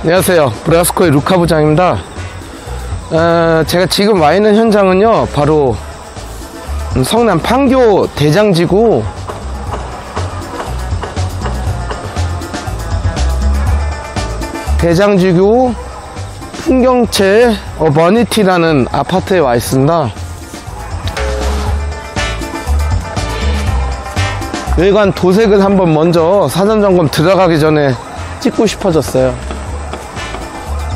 안녕하세요. 브라스코의 루카 부장입니다. 제가 지금 와 있는 현장은요, 바로 성남 판교 대장지구 풍경채 어버니티라는 아파트에 와 있습니다. 외관 도색을 한번 먼저 사전 점검 들어가기 전에 찍고 싶어졌어요.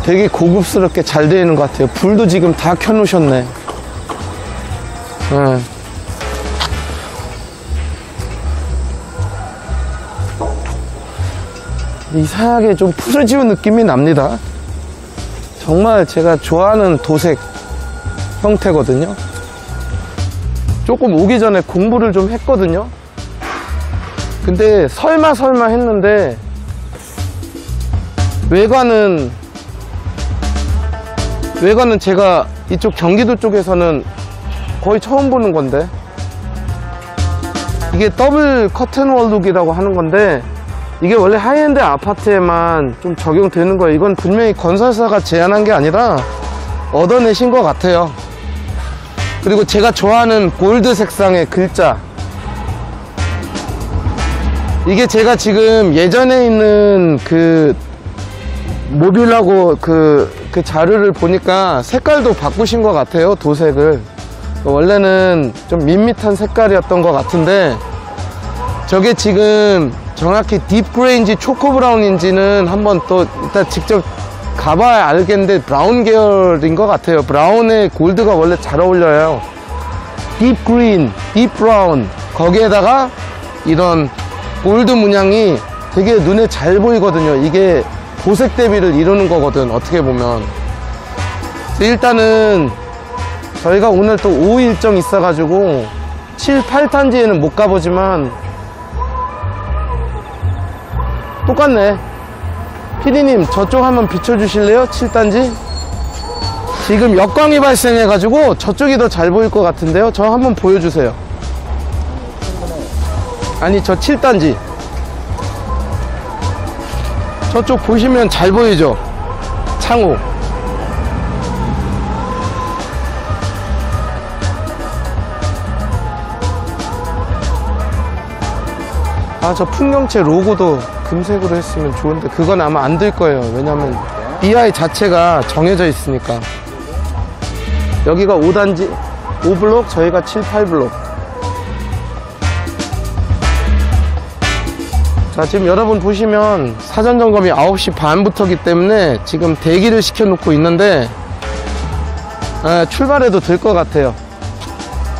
되게 고급스럽게 잘 되어 있는 것 같아요. 불도 지금 다 켜놓으셨네. 이상하게 좀 푸르지운 느낌이 납니다. 정말 제가 좋아하는 도색 형태거든요. 조금 오기 전에 공부를 좀 했거든요. 근데 설마 했는데 외관은 제가 이쪽 경기도 쪽에서는 거의 처음 보는 건데, 이게 더블 커튼월 룩이라고 하는 건데, 이게 원래 하이엔드 아파트에만 좀 적용되는 거예요. 이건 분명히 건설사가 제안한 게 아니라 얻어내신 것 같아요. 그리고 제가 좋아하는 골드 색상의 글자, 이게 제가 지금 예전에 있는 그 모듈하고 그 자료를 보니까 색깔도 바꾸신 것 같아요. 도색을 원래는 좀 밋밋한 색깔이었던 것 같은데, 저게 지금 정확히 딥 그레이인지 초코 브라운인지는 한번 또 일단 직접 가봐야 알겠는데, 브라운 계열인 것 같아요. 브라운에 골드가 원래 잘 어울려요. 딥 그린, 딥 브라운, 거기에다가 이런 골드 문양이 되게 눈에 잘 보이거든요. 이게 도색 대비를 이루는 거거든, 어떻게 보면. 일단은 저희가 오늘 또 오후 일정 있어가지고 7, 8단지에는 못 가보지만, 똑같네. 피디님, 저쪽 한번 비춰주실래요? 7단지? 지금 역광이 발생해가지고 저쪽이 더 잘 보일 것 같은데요? 저 한번 보여주세요. 아니, 저 7단지. 저쪽 보시면 잘 보이죠? 창호. 저 풍경채 로고도 금색으로 했으면 좋은데, 그건 아마 안 될 거예요. 왜냐면 BI 자체가 정해져 있으니까. 여기가 5단지 5블록, 저희가 7, 8블록. 자, 지금 여러분 보시면 사전 점검이 9시 반부터기 때문에 지금 대기를 시켜 놓고 있는데, 출발해도 될 것 같아요.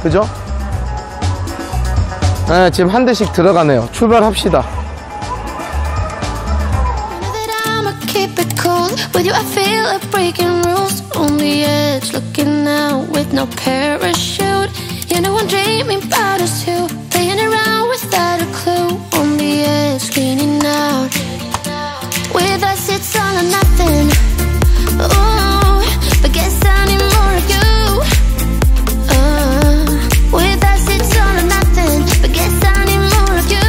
그죠? 지금 한 대씩 들어가네요. 출발합시다. With you I feel like breaking rules. On the edge, looking out with no parachute. You know I'm dreaming about us two, playing around without a clue. On the edge, leaning out. With us it's all or nothing. Ooh, but guess I need more of you. With us it's all or nothing, but guess I need more of you.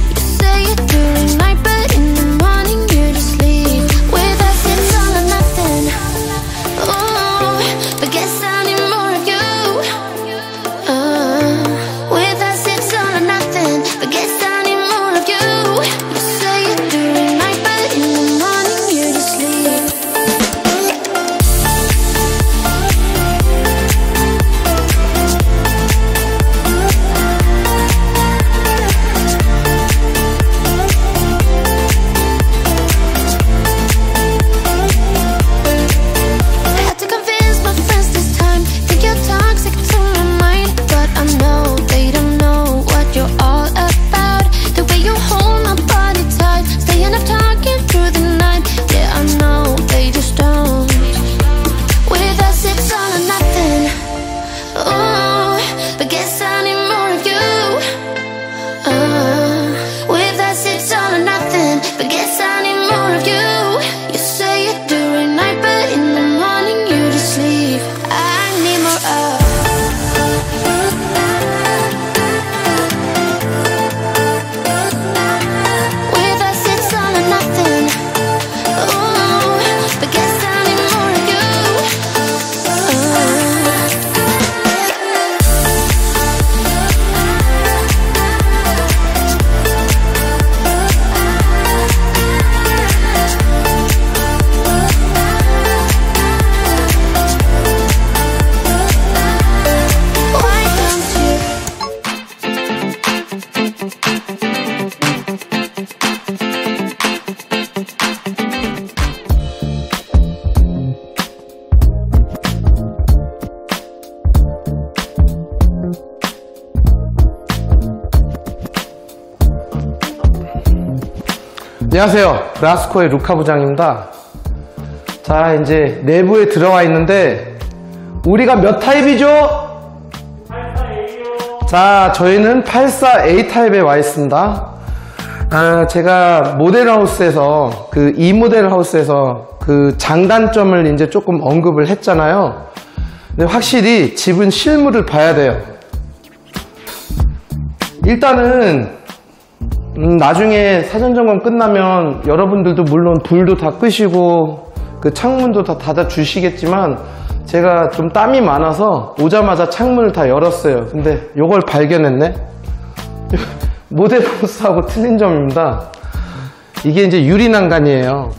You say it during night, but in the morning you just leave. With us it's all or nothing. Ooh, but guess I need more of you. With us it's all or nothing, but guess I need more. 안녕하세요, 라스코의 루카 부장입니다. 자, 이제 내부에 들어와 있는데 우리가 몇 타입이죠? 84A요. 자, 저희는 84A 타입에 와 있습니다. 제가 모델하우스에서 이 모델하우스에서 그 장단점을 이제 조금 언급을 했잖아요. 근데 확실히 집은 실물을 봐야 돼요. 일단은 나중에 사전점검 끝나면 여러분들도 물론 불도 다 끄시고 그 창문도 다 닫아 주시겠지만 제가 좀 땀이 많아서 오자마자 창문을 다 열었어요. 근데 요걸 발견했네. 모델하우스하고 틀린 점입니다. 이게 이제 유리난간이에요.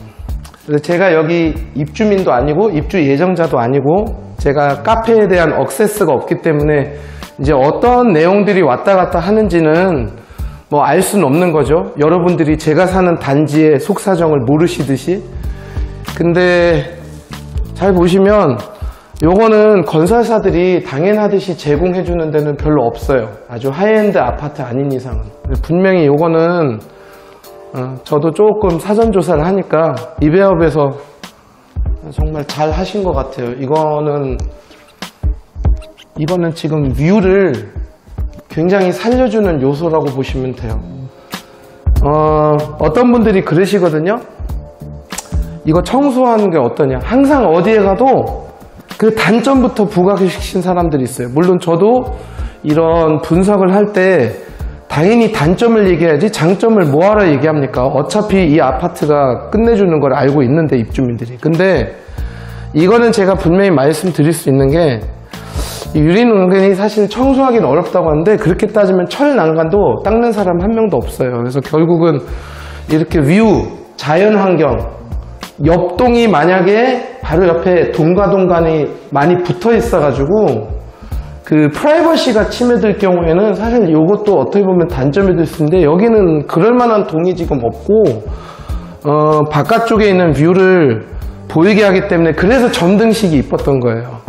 그래서 제가 여기 입주민도 아니고 입주 예정자도 아니고 제가 카페에 대한 억세스가 없기 때문에 이제 어떤 내용들이 왔다 갔다 하는지는 뭐 알 수는 없는 거죠. 여러분들이 제가 사는 단지의 속사정을 모르시듯이. 근데 잘 보시면 요거는 건설사들이 당연하듯이 제공해 주는 데는 별로 없어요. 아주 하이엔드 아파트 아닌 이상은. 분명히 요거는 저도 조금 사전조사를 하니까 이베업에서 정말 잘 하신 것 같아요. 이거는 지금 뷰를 굉장히 살려주는 요소라고 보시면 돼요. 어떤 분들이 그러시거든요. 이거 청소하는 게 어떠냐. 항상 어디에 가도 그 단점부터 부각시킨 사람들이 있어요. 물론 저도 이런 분석을 할 때 당연히 단점을 얘기해야지 장점을 뭐하러 얘기합니까? 어차피 이 아파트가 끝내주는 걸 알고 있는데, 입주민들이. 근데 이거는 제가 분명히 말씀드릴 수 있는 게, 유리난간이 사실 청소하기는 어렵다고 하는데 그렇게 따지면 철난간도 닦는 사람 한 명도 없어요. 그래서 결국은 이렇게 뷰, 자연환경, 옆동이 만약에 바로 옆에 동가동간이 많이 붙어 있어 가지고 그 프라이버시가 침해될 경우에는 사실 이것도 어떻게 보면 단점이 될 수 있는데, 여기는 그럴 만한 동이 지금 없고 바깥쪽에 있는 뷰를 보이게 하기 때문에, 그래서 점등식이 이뻤던 거예요.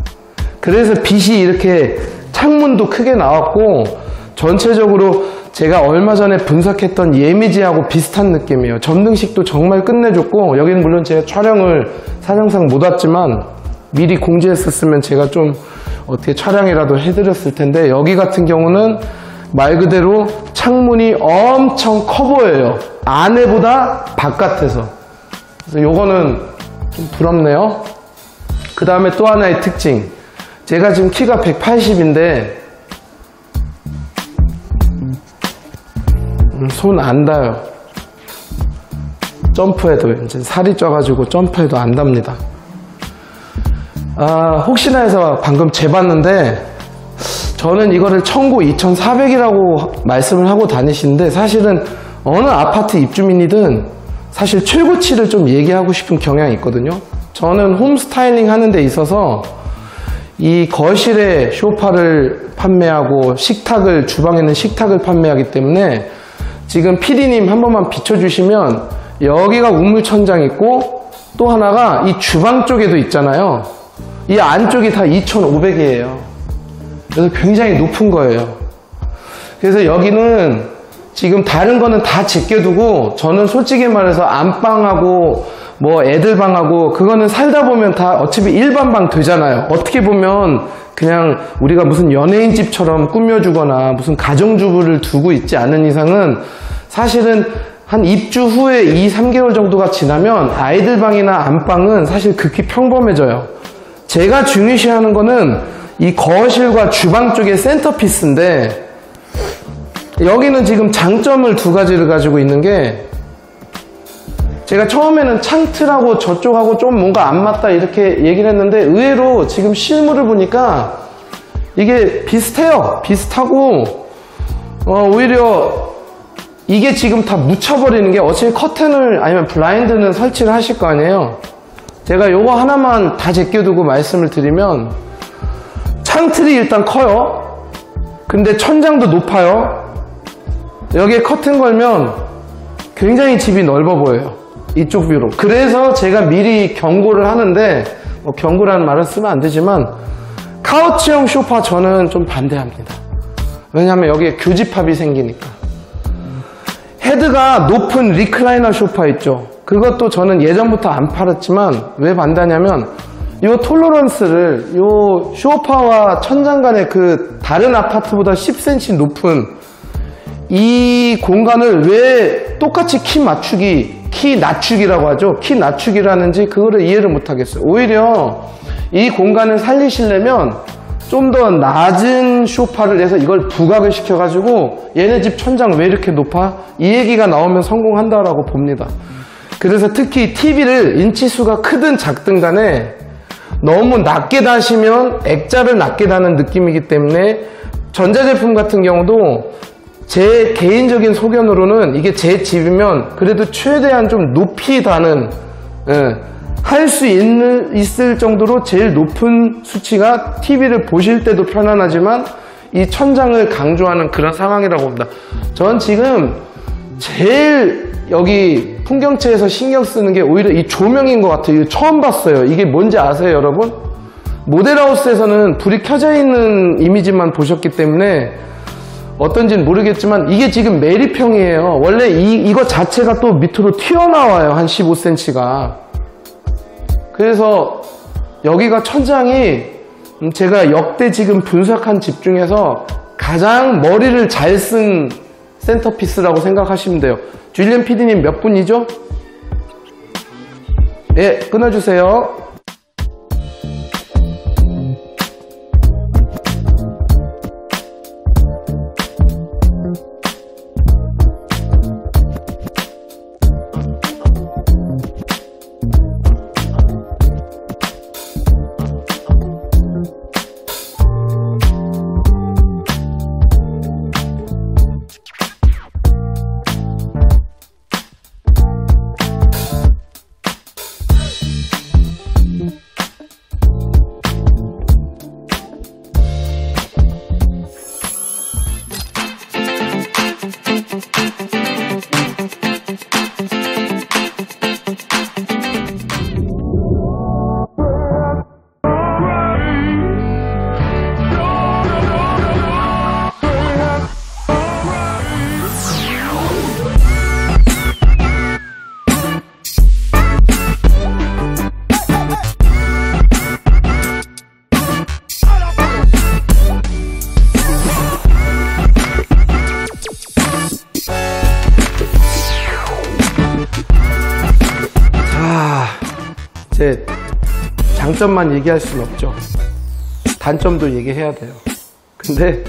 그래서 빛이 이렇게 창문도 크게 나왔고, 전체적으로 제가 얼마 전에 분석했던 예미지하고 비슷한 느낌이에요. 점등식도 정말 끝내줬고, 여기는 물론 제가 촬영을 사정상 못 왔지만 미리 공지했었으면 제가 좀 어떻게 촬영이라도 해드렸을 텐데, 여기 같은 경우는 말 그대로 창문이 엄청 커 보여요. 안에보다 바깥에서. 그래서 요거는 좀 부럽네요. 그 다음에 또 하나의 특징. 제가 지금 키가 180인데 손 안 닿아요. 점프해도 이제 살이 쪄가지고 점프해도 안 닿습니다. 혹시나 해서 방금 재봤는데 저는 이거를 청구 2400이라고 말씀을 하고 다니시는데, 사실은 어느 아파트 입주민이든 사실 최고치를 좀 얘기하고 싶은 경향이 있거든요. 저는 홈 스타일링 하는 데 있어서 이 거실에 소파를 판매하고 주방에는 식탁을 판매하기 때문에, 지금 PD님 한 번만 비춰주시면 여기가 우물천장 있고 또 하나가 이 주방 쪽에도 있잖아요. 이 안쪽이 다 2500이에요. 그래서 굉장히 높은 거예요. 그래서 여기는 지금 다른 거는 다 제껴두고, 저는 솔직히 말해서 안방하고 뭐 애들 방하고 그거는 살다 보면 다 어차피 일반 방 되잖아요. 어떻게 보면 그냥 우리가 무슨 연예인 집처럼 꾸며주거나 무슨 가정주부를 두고 있지 않은 이상은, 사실은 한 입주 후에 2-3개월 정도가 지나면 아이들 방이나 안방은 사실 극히 평범해져요. 제가 중요시하는 거는 이 거실과 주방 쪽의 센터피스인데, 여기는 지금 장점을 두 가지를 가지고 있는 게, 제가 처음에는 창틀하고 저쪽하고 좀 뭔가 안 맞다 이렇게 얘기를 했는데, 의외로 지금 실물을 보니까 이게 비슷해요. 비슷하고 오히려 이게 지금 다 묻혀버리는 게, 어차피 커튼을 아니면 블라인드는 설치를 하실 거 아니에요. 제가 요거 하나만 다 제껴두고 말씀을 드리면, 창틀이 일단 커요. 근데 천장도 높아요. 여기에 커튼 걸면 굉장히 집이 넓어 보여요. 이쪽 뷰로. 그래서 제가 미리 경고를 하는데, 경고라는 말을 쓰면 안 되지만 카우치형 소파 저는 좀 반대합니다. 왜냐하면 여기에 교집합이 생기니까. 헤드가 높은 리클라이너 소파 있죠. 그것도 저는 예전부터 안 팔았지만 왜 반다냐면 이 톨러런스를 이 소파와 천장 간의 그 다른 아파트보다 10cm 높은 이 공간을 왜 똑같이 키 낮추기라고 하죠. 키 낮추기라는지 그거를 이해를 못 하겠어요. 오히려 이 공간을 살리시려면 좀 더 낮은 소파를 내서 이걸 부각을 시켜가지고 얘네 집 천장 왜 이렇게 높아? 이 얘기가 나오면 성공한다라고 봅니다. 그래서 특히 TV를 인치수가 크든 작든 간에 너무 낮게 다시면 액자를 낮게 다는 느낌이기 때문에 전자제품 같은 경우도 제 개인적인 소견으로는 이게 제 집이면 그래도 최대한 좀 높이 다는 할 수 있을 정도로 제일 높은 수치가 TV를 보실 때도 편안하지만 이 천장을 강조하는 그런 상황이라고 봅니다. 전 지금 제일 여기 풍경채에서 신경 쓰는 게 오히려 이 조명인 것 같아요. 이거 처음 봤어요. 이게 뭔지 아세요, 여러분? 모델하우스에서는 불이 켜져 있는 이미지만 보셨기 때문에 어떤지는 모르겠지만 이게 지금 매립형이에요. 원래 이거 자체가 또 밑으로 튀어나와요. 한 15cm가. 그래서 여기가 천장이 제가 역대 지금 분석한 집 중에서 가장 머리를 잘 쓴 센터피스라고 생각하시면 돼요. 줄리안 PD님 몇 분이죠? 예, 끊어주세요. 장점만 얘기할 수는 없죠. 단점도 얘기해야 돼요. 근데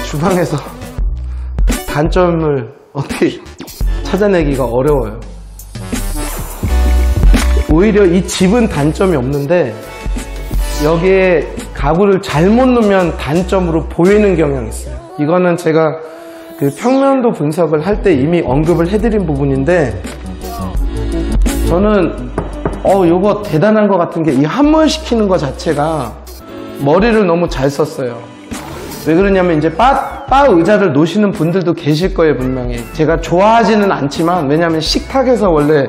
주방에서 단점을 어떻게 찾아내기가 어려워요. 오히려 이 집은 단점이 없는데 여기에 가구를 잘못 놓으면 단점으로 보이는 경향이 있어요. 이거는 제가 그 평면도 분석을 할 때 이미 언급을 해드린 부분인데 저는 요거 대단한 것 같은 게 이 함몰시키는 것 자체가 머리를 너무 잘 썼어요. 왜 그러냐면 이제 바 의자를 놓으시는 분들도 계실 거예요, 분명히. 제가 좋아하지는 않지만 왜냐면 식탁에서 원래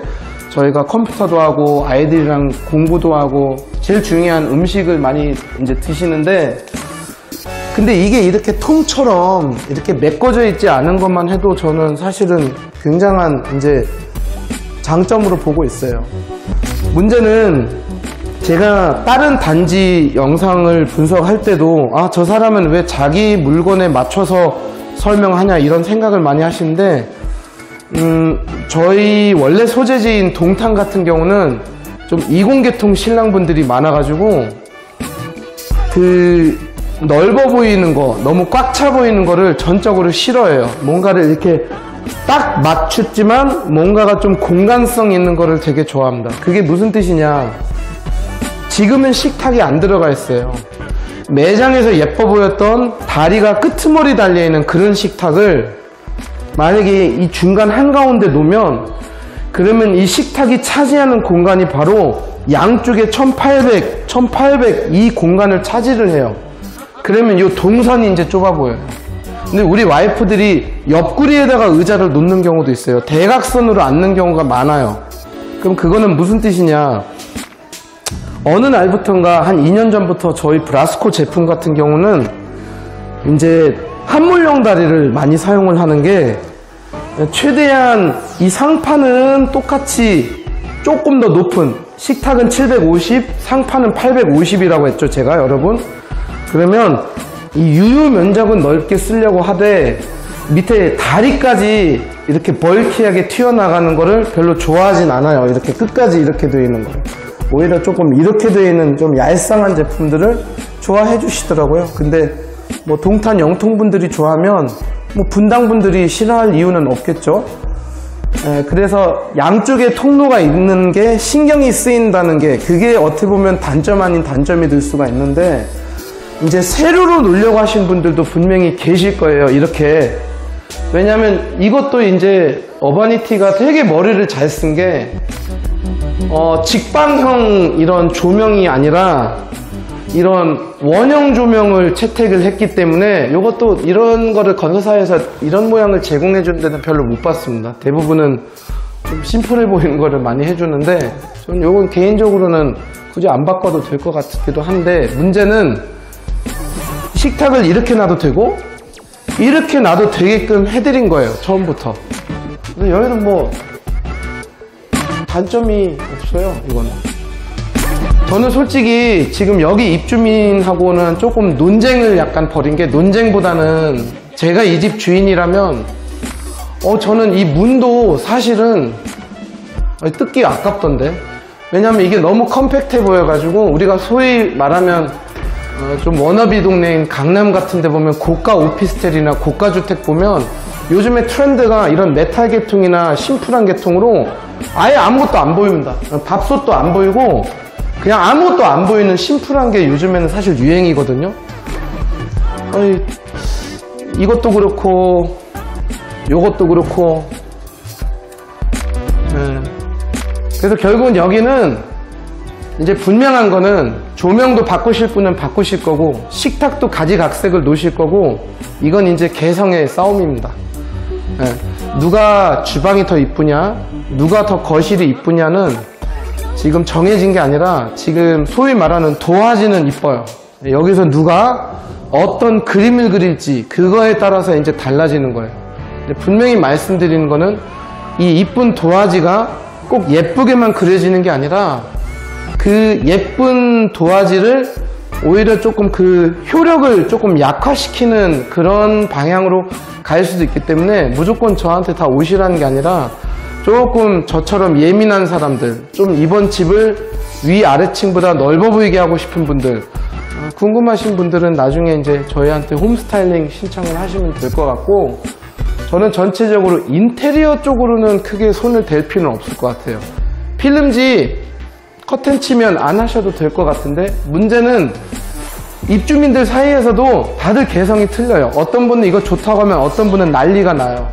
저희가 컴퓨터도 하고 아이들이랑 공부도 하고 제일 중요한 음식을 많이 이제 드시는데 근데 이게 이렇게 통처럼 이렇게 메꿔져 있지 않은 것만 해도 저는 사실은 굉장한 이제 장점으로 보고 있어요. 문제는 제가 다른 단지 영상을 분석할 때도 저 사람은 왜 자기 물건에 맞춰서 설명하냐 이런 생각을 많이 하시는데 저희 원래 소재지인 동탄 같은 경우는 좀 이공계통 신랑분들이 많아가지고 그 넓어 보이는 거 너무 꽉 차 보이는 거를 전적으로 싫어해요. 뭔가를 이렇게 딱 맞췄지만 뭔가가 좀 공간성 있는 거를 되게 좋아합니다. 그게 무슨 뜻이냐, 지금은 식탁이 안 들어가 있어요. 매장에서 예뻐 보였던 다리가 끄트머리 달려있는 그런 식탁을 만약에 이 중간 한가운데 놓으면 그러면 이 식탁이 차지하는 공간이 바로 양쪽에 1800 이 공간을 차지를 해요. 그러면 이 동선이 이제 좁아 보여요. 근데 우리 와이프들이 옆구리에다가 의자를 놓는 경우도 있어요. 대각선으로 앉는 경우가 많아요. 그럼 그거는 무슨 뜻이냐, 어느 날부터인가 한 2년 전부터 저희 브라스코 제품 같은 경우는 이제 함몰형 다리를 많이 사용을 하는 게 최대한 이 상판은 똑같이 조금 더 높은, 식탁은 750, 상판은 850이라고 했죠 제가 여러분. 그러면 이 유유 면적은 넓게 쓰려고 하되 밑에 다리까지 이렇게 벌키하게 튀어나가는 거를 별로 좋아하진 않아요. 이렇게 끝까지 이렇게 되어 있는 거. 오히려 조금 이렇게 되어 있는 좀 얄쌍한 제품들을 좋아해 주시더라고요. 근데 뭐 동탄 영통분들이 좋아하면 뭐 분당분들이 싫어할 이유는 없겠죠. 그래서 양쪽에 통로가 있는 게 신경이 쓰인다는 게, 그게 어떻게 보면 단점 아닌 단점이 될 수가 있는데, 이제 세로로 놓으려고 하신 분들도 분명히 계실 거예요. 이렇게. 왜냐면 이것도 이제 어바니티가 되게 머리를 잘 쓴 게 직방형 이런 조명이 아니라 이런 원형 조명을 채택을 했기 때문에, 이것도 이런 거를 건설사에서 이런 모양을 제공해 주는 데는 별로 못 봤습니다. 대부분은 좀 심플해 보이는 거를 많이 해주는데, 저는 이건 개인적으로는 굳이 안 바꿔도 될 것 같기도 한데, 문제는 식탁을 이렇게 놔도 되고 이렇게 놔도 되게끔 해드린 거예요 처음부터. 근데 여기는 뭐 단점이 없어요. 이거는 저는 솔직히 지금 여기 입주민하고는 조금 논쟁을 약간 벌인 게, 논쟁보다는 제가 이 집 주인이라면 저는 이 문도 사실은 뜯기 아깝던데. 왜냐면 이게 너무 컴팩트해 보여가지고, 우리가 소위 말하면 좀 워너비 동네인 강남 같은 데 보면 고가 오피스텔이나 고가 주택 보면 요즘에 트렌드가 이런 메탈 계통이나 심플한 계통으로 아예 아무것도 안 보입니다. 밥솥도 안 보이고 그냥 아무것도 안 보이는 심플한 게 요즘에는 사실 유행이거든요. 이것도 그렇고 요것도 그렇고. 그래서 결국은 여기는 이제 분명한 거는, 조명도 바꾸실 분은 바꾸실 거고, 식탁도 가지각색을 놓으실 거고, 이건 이제 개성의 싸움입니다. 누가 주방이 더 이쁘냐, 누가 더 거실이 이쁘냐는 지금 정해진 게 아니라, 지금 소위 말하는 도화지는 이뻐요. 여기서 누가 어떤 그림을 그릴지 그거에 따라서 이제 달라지는 거예요. 분명히 말씀드리는 거는, 이 이쁜 도화지가 꼭 예쁘게만 그려지는 게 아니라, 그 예쁜 도화지를 오히려 조금 그 효력을 조금 약화시키는 그런 방향으로 갈 수도 있기 때문에, 무조건 저한테 다 오시라는 게 아니라, 조금 저처럼 예민한 사람들, 좀 이번 집을 위아래층보다 넓어 보이게 하고 싶은 분들, 궁금하신 분들은 나중에 이제 저희한테 홈스타일링 신청을 하시면 될 것 같고, 저는 전체적으로 인테리어 쪽으로는 크게 손을 댈 필요는 없을 것 같아요. 필름지 커튼 치면 안 하셔도 될 것 같은데, 문제는 입주민들 사이에서도 다들 개성이 틀려요. 어떤 분은 이거 좋다고 하면 어떤 분은 난리가 나요.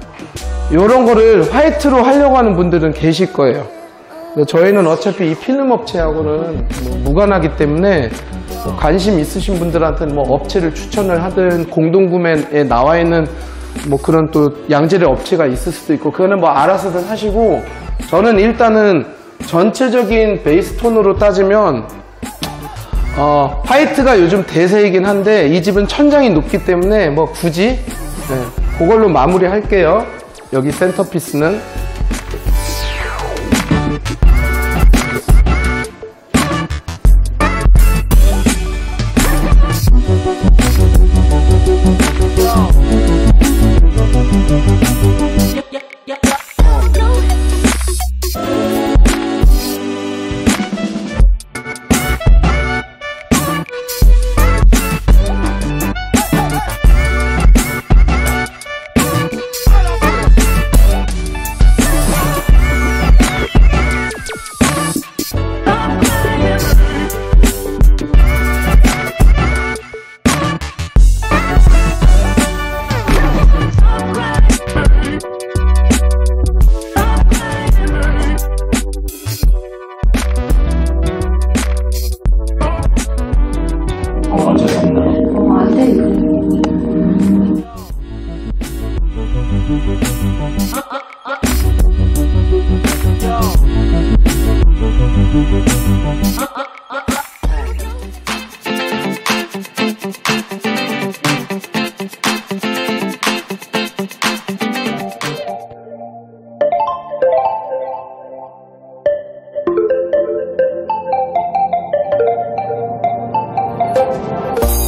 이런 거를 화이트로 하려고 하는 분들은 계실 거예요. 저희는 어차피 이 필름 업체하고는 무관하기 때문에, 관심 있으신 분들한테는 뭐 업체를 추천을 하든, 공동구매에 나와 있는 뭐 그런 또 양질의 업체가 있을 수도 있고, 그거는 뭐 알아서든 하시고, 저는 일단은 전체적인 베이스 톤으로 따지면 화이트가 요즘 대세이긴 한데, 이 집은 천장이 높기 때문에 뭐 굳이 그걸로 마무리 할게요. 여기 센터피스는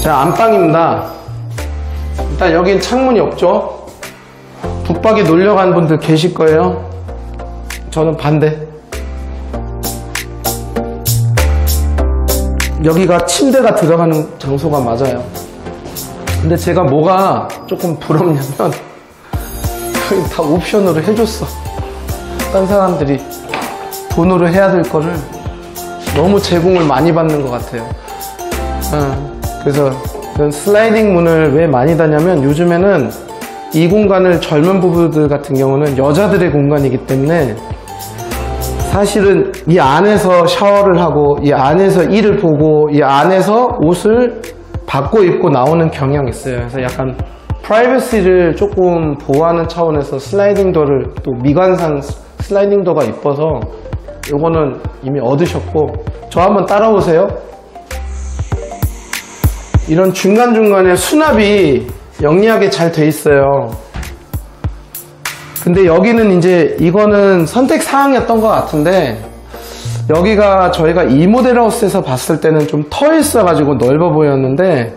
자, 안방입니다. 일단 여긴 창문이 없죠. 붙박이 놀려간 분들 계실 거예요. 저는 반대. 여기가 침대가 들어가는 장소가 맞아요. 근데 제가 뭐가 조금 부럽냐면 여기 다 옵션으로 해줬어. 딴 사람들이 돈으로 해야 될 거를 너무 제공을 많이 받는 것 같아요. 그래서 슬라이딩 문을 왜 많이 다냐면 요즘에는 이 공간을 젊은 부부들 같은 경우는 여자들의 공간이기 때문에 사실은 이 안에서 샤워를 하고 이 안에서 일을 보고 이 안에서 옷을 받고 입고 나오는 경향이 있어요. 그래서 약간 프라이버시를 조금 보호하는 차원에서 슬라이딩 도어를 또 미관상 슬라이딩 도어가 이뻐서 요거는 이미 얻으셨고 저 한번 따라오세요. 이런 중간중간에 수납이 영리하게 잘 돼 있어요. 근데 여기는 이제 이거는 선택 사항이었던 것 같은데 여기가 저희가 이 모델하우스에서 봤을 때는 좀 터 있어 가지고 넓어 보였는데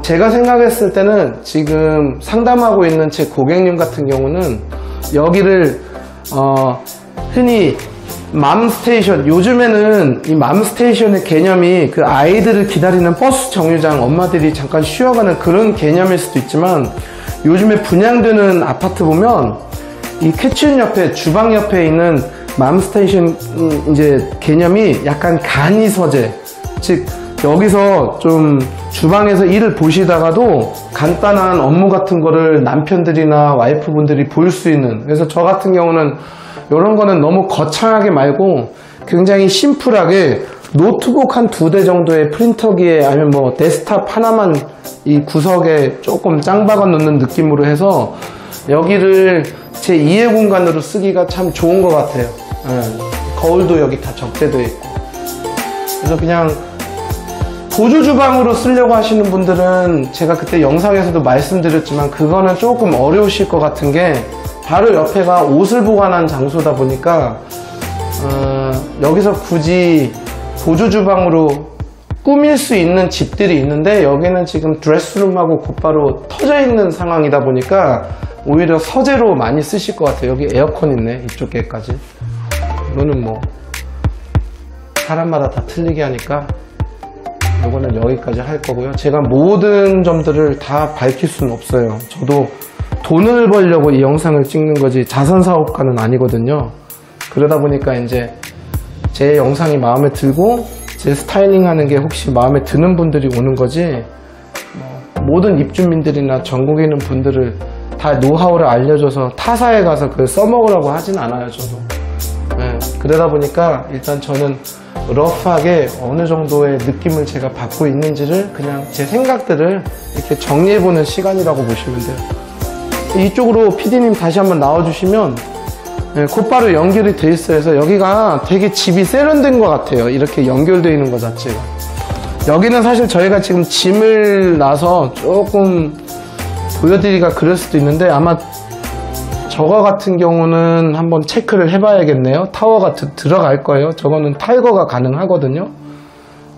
제가 생각했을 때는 지금 상담하고 있는 제 고객님 같은 경우는 여기를 흔히 맘스테이션, 요즘에는 이 맘스테이션의 개념이 그 아이들을 기다리는 버스 정류장, 엄마들이 잠깐 쉬어가는 그런 개념일 수도 있지만 요즘에 분양되는 아파트 보면 이 키친 옆에, 주방 옆에 있는 맘스테이션 이제 개념이 약간 간이 서재, 즉 여기서 좀 주방에서 일을 보시다가도 간단한 업무 같은 거를 남편들이나 와이프분들이 볼 수 있는, 그래서 저 같은 경우는 이런 거는 너무 거창하게 말고 굉장히 심플하게 노트북 한 2대 정도의 프린터기에 아니면 뭐 데스크탑 하나만 이 구석에 조금 짱 박아 놓는 느낌으로 해서 여기를 제 2의 공간으로 쓰기가 참 좋은 것 같아요. 거울도 여기 다 적재되어 있고. 그래서 그냥 보조 주방으로 쓰려고 하시는 분들은 제가 그때 영상에서도 말씀드렸지만 그거는 조금 어려우실 것 같은 게 바로 옆에가 옷을 보관한 장소다 보니까 여기서 굳이 보조 주방으로 꾸밀 수 있는 집들이 있는데 여기는 지금 드레스룸하고 곧바로 터져 있는 상황이다 보니까 오히려 서재로 많이 쓰실 것 같아요. 여기 에어컨 있네, 이쪽에까지. 이거는 뭐 사람마다 다 틀리게 하니까 이거는 여기까지 할 거고요. 제가 모든 점들을 다 밝힐 수는 없어요. 저도 돈을 벌려고 이 영상을 찍는 거지 자선사업가는 아니거든요. 그러다 보니까 이제 제 영상이 마음에 들고 제 스타일링 하는 게 혹시 마음에 드는 분들이 오는 거지 모든 입주민들이나 전국에 있는 분들을 다 노하우를 알려줘서 타사에 가서 그걸 써먹으라고 하진 않아요. 저도. 그러다 보니까 일단 저는 러프하게 어느 정도의 느낌을 제가 받고 있는지를 그냥 제 생각들을 이렇게 정리해보는 시간이라고 보시면 돼요. 이쪽으로 PD님 다시 한번 나와주시면 곧바로 연결이 돼 있어요. 그래서 여기가 되게 집이 세련된 것 같아요. 이렇게 연결되어 있는 것 자체가. 여기는 사실 저희가 지금 짐을 놔서 조금 보여드리기가 그럴 수도 있는데 아마 저거 같은 경우는 한번 체크를 해봐야겠네요. 타워가 들어갈 거예요. 저거는 탈거가 가능하거든요.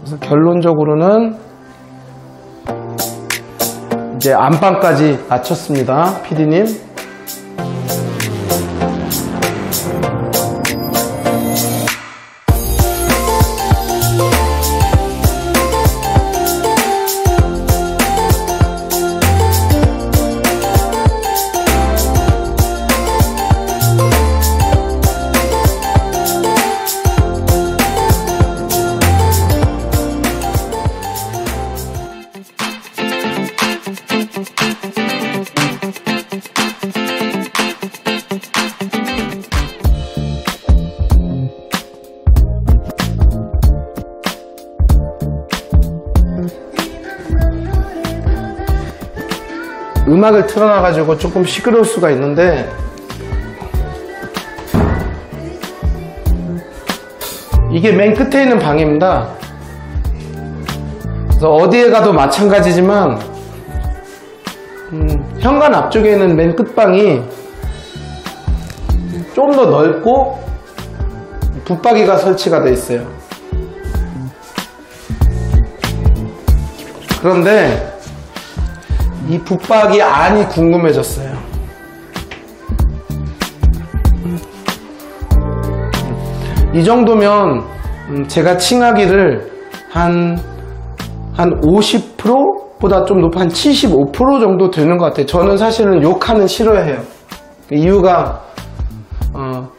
그래서 결론적으로는 이제 안방까지 마쳤습니다. PD님. 음악을 틀어놔가지고 조금 시끄러울 수가 있는데 이게 맨 끝에 있는 방입니다. 그래서 어디에 가도 마찬가지지만 현관 앞쪽에 있는 맨 끝방이 좀 더 넓고 붙박이가 설치가 되어 있어요. 그런데 이 붙박이 안이 궁금해졌어요. 이 정도면 제가 칭하기를 한 50%보다 좀 높은 한 75% 정도 되는 것 같아요. 저는 사실은 욕하는 싫어해요. 이유가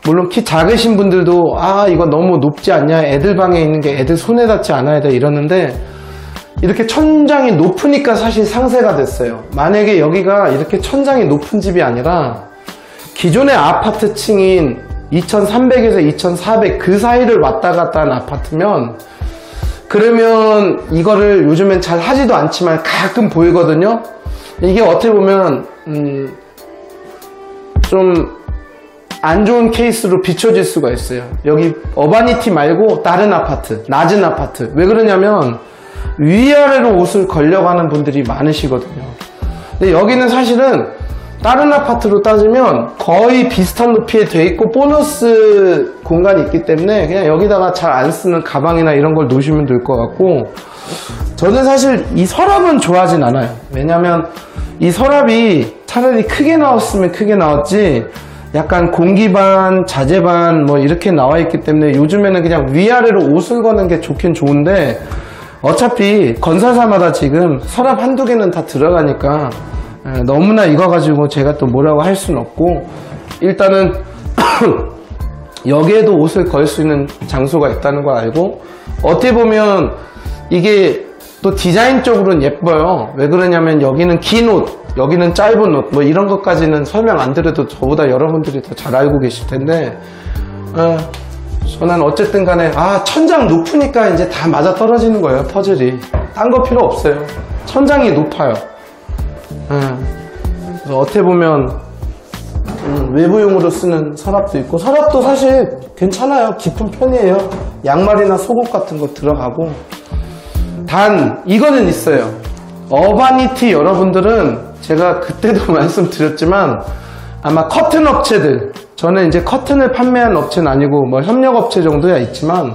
물론 키 작으신 분들도 이거 너무 높지 않냐, 애들 방에 있는 게 애들 손에 닿지 않아야 돼 이러는데, 이렇게 천장이 높으니까 사실 상세가 됐어요. 만약에 여기가 이렇게 천장이 높은 집이 아니라 기존의 아파트 층인 2300에서 2400 그 사이를 왔다 갔다 한 아파트면, 그러면 이거를 요즘엔 잘 하지도 않지만 가끔 보이거든요. 이게 어떻게 보면 좀 안 좋은 케이스로 비춰질 수가 있어요. 여기 어바니티 말고 다른 아파트, 낮은 아파트. 왜 그러냐면 위아래로 옷을 걸려가는 분들이 많으시거든요. 근데 여기는 사실은 다른 아파트로 따지면 거의 비슷한 높이에 돼 있고 보너스 공간이 있기 때문에 그냥 여기다가 잘 안 쓰는 가방이나 이런 걸 놓으시면 될 것 같고, 저는 사실 이 서랍은 좋아하진 않아요. 왜냐면 이 서랍이 차라리 크게 나왔으면 크게 나왔지, 약간 공기반, 자재반 뭐 이렇게 나와 있기 때문에 요즘에는 그냥 위아래로 옷을 거는 게 좋긴 좋은데, 어차피 건설사마다 지금 서랍 한두 개는 다 들어가니까 너무나 이거 가지고 제가 또 뭐라고 할 수는 없고, 일단은 여기에도 옷을 걸 수 있는 장소가 있다는 걸 알고, 어떻게 보면 이게 또 디자인적으로는 예뻐요. 왜 그러냐면 여기는 긴 옷, 여기는 짧은 옷, 뭐 이런 것까지는 설명 안 드려도 저보다 여러분들이 더 잘 알고 계실 텐데, 저는 어쨌든 간에 천장 높으니까 이제 다 맞아 떨어지는 거예요. 퍼즐이 딴 거 필요 없어요. 천장이 높아요. 그래서 어떻게 보면 외부용으로 쓰는 서랍도 있고, 서랍도 사실 괜찮아요. 깊은 편이에요. 양말이나 속옷 같은 거 들어가고. 단 이거는 있어요. 어바니티 여러분들은 제가 그때도 말씀드렸지만 아마 커튼 업체들, 저는 이제 커튼을 판매하는 업체는 아니고 뭐 협력업체 정도야 있지만,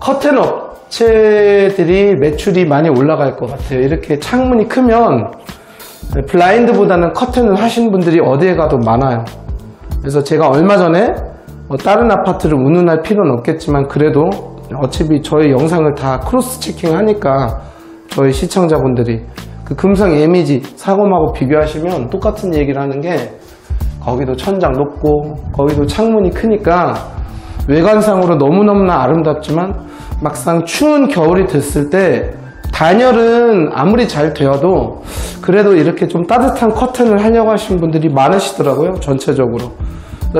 커튼 업체들이 매출이 많이 올라갈 것 같아요. 이렇게 창문이 크면 블라인드보다는 커튼을 하시는 분들이 어디에 가도 많아요. 그래서 제가 얼마 전에 다른 아파트를 운운할 필요는 없겠지만, 그래도 어차피 저희 영상을 다 크로스 체킹 하니까 저희 시청자분들이 그 금성 예미지 사고하고 비교하시면 똑같은 얘기를 하는 게, 거기도 천장 높고 거기도 창문이 크니까 외관상으로 너무너무나 아름답지만 막상 추운 겨울이 됐을 때 단열은 아무리 잘 되어도 그래도 이렇게 좀 따뜻한 커튼을 하려고 하시는 분들이 많으시더라고요, 전체적으로.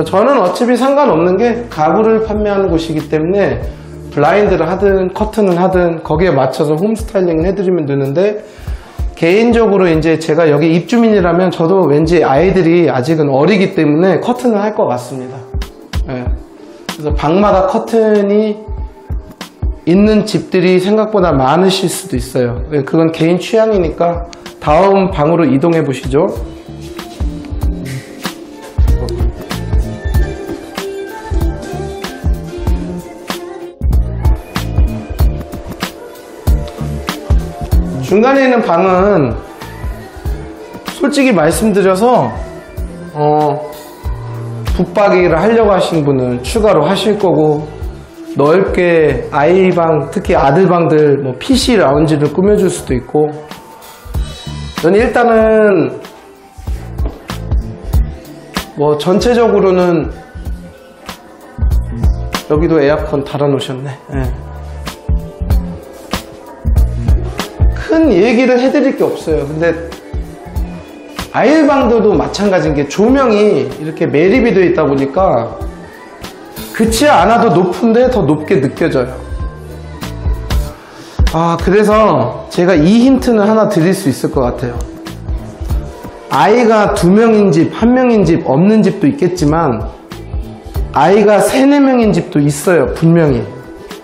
저는 어차피 상관없는 게 가구를 판매하는 곳이기 때문에 블라인드를 하든 커튼을 하든 거기에 맞춰서 홈 스타일링을 해드리면 되는데, 개인적으로 이제 제가 여기 입주민이라면 저도 왠지 아이들이 아직은 어리기 때문에 커튼을 할 것 같습니다. 그래서 방마다 커튼이 있는 집들이 생각보다 많으실 수도 있어요. 그건 개인 취향이니까 다음 방으로 이동해 보시죠. 중간에 있는 방은 솔직히 말씀드려서 붙박이를 하려고 하신 분은 추가로 하실 거고, 넓게 아이방, 특히 아들방들 뭐 PC 라운지를 꾸며줄 수도 있고, 저는 일단은 뭐 전체적으로는 여기도 에어컨 달아 놓으셨네. 큰 얘기를 해드릴 게 없어요. 근데 아이방들도 마찬가지인 게 조명이 이렇게 매립이 되어 있다 보니까 그치 않아도 높은데 더 높게 느껴져요. 그래서 제가 이 힌트는 하나 드릴 수 있을 것 같아요. 아이가 2명인 집, 1명인 집, 없는 집도 있겠지만 아이가 3, 4명인 집도 있어요. 분명히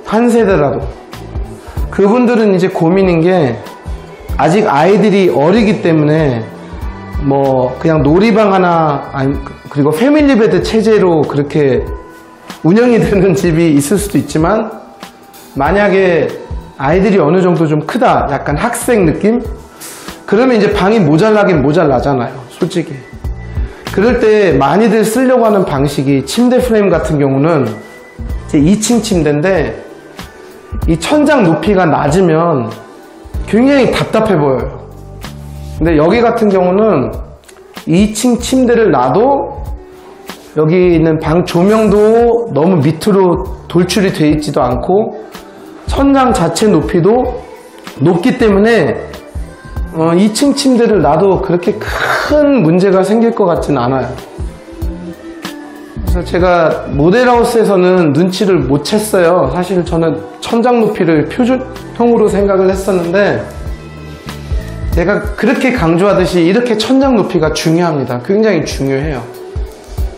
한 세대라도. 그분들은 이제 고민인 게, 아직 아이들이 어리기 때문에 뭐 그냥 놀이방 하나, 그리고 패밀리베드 체제로 그렇게 운영이 되는 집이 있을 수도 있지만, 만약에 아이들이 어느 정도 좀 크다, 약간 학생 느낌? 그러면 이제 방이 모자라긴 모자라잖아요, 솔직히. 그럴 때 많이들 쓰려고 하는 방식이, 침대 프레임 같은 경우는 이제 2층 침대인데 이 천장 높이가 낮으면 굉장히 답답해 보여요. 근데 여기 같은 경우는 2층 침대를 놔도 여기 있는 방 조명도 너무 밑으로 돌출이 되어 있지도 않고 천장 자체 높이도 높기 때문에 2층 침대를 놔도 그렇게 큰 문제가 생길 것 같지는 않아요. 그래서 제가 모델하우스에서는 눈치를 못 챘어요. 사실 저는 천장 높이를 표준형으로 생각을 했었는데 제가 그렇게 강조하듯이 이렇게 천장 높이가 중요합니다. 굉장히 중요해요.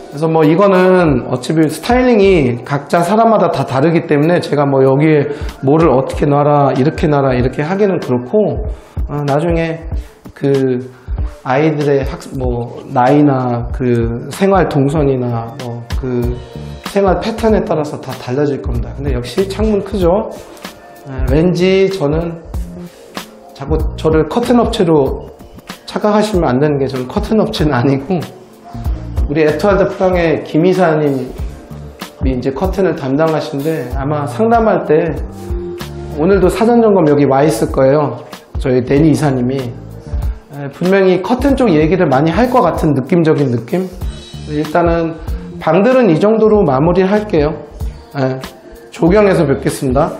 그래서 뭐 이거는 어차피 스타일링이 각자 사람마다 다 다르기 때문에 제가 뭐 여기에 뭐를 어떻게 놔라 이렇게 하기는 그렇고, 나중에 그 아이들의 뭐 나이나 그 생활 동선이나 뭐 그 생활 패턴에 따라서 다 달라질 겁니다. 근데 역시 창문 크죠? 왠지 저는 자꾸 저를 커튼 업체로 착각하시면 안 되는 게, 저는 커튼 업체는 아니고 우리 에투알드 프랑의 김 이사님이 이제 커튼을 담당하시는데 아마 상담할 때 오늘도 사전 점검 여기 와 있을 거예요. 저희 데니 이사님이 분명히 커튼 쪽 얘기를 많이 할 것 같은 느낌적인 느낌. 일단은 방들은 이 정도로 마무리 할게요. 조경에서 뵙겠습니다.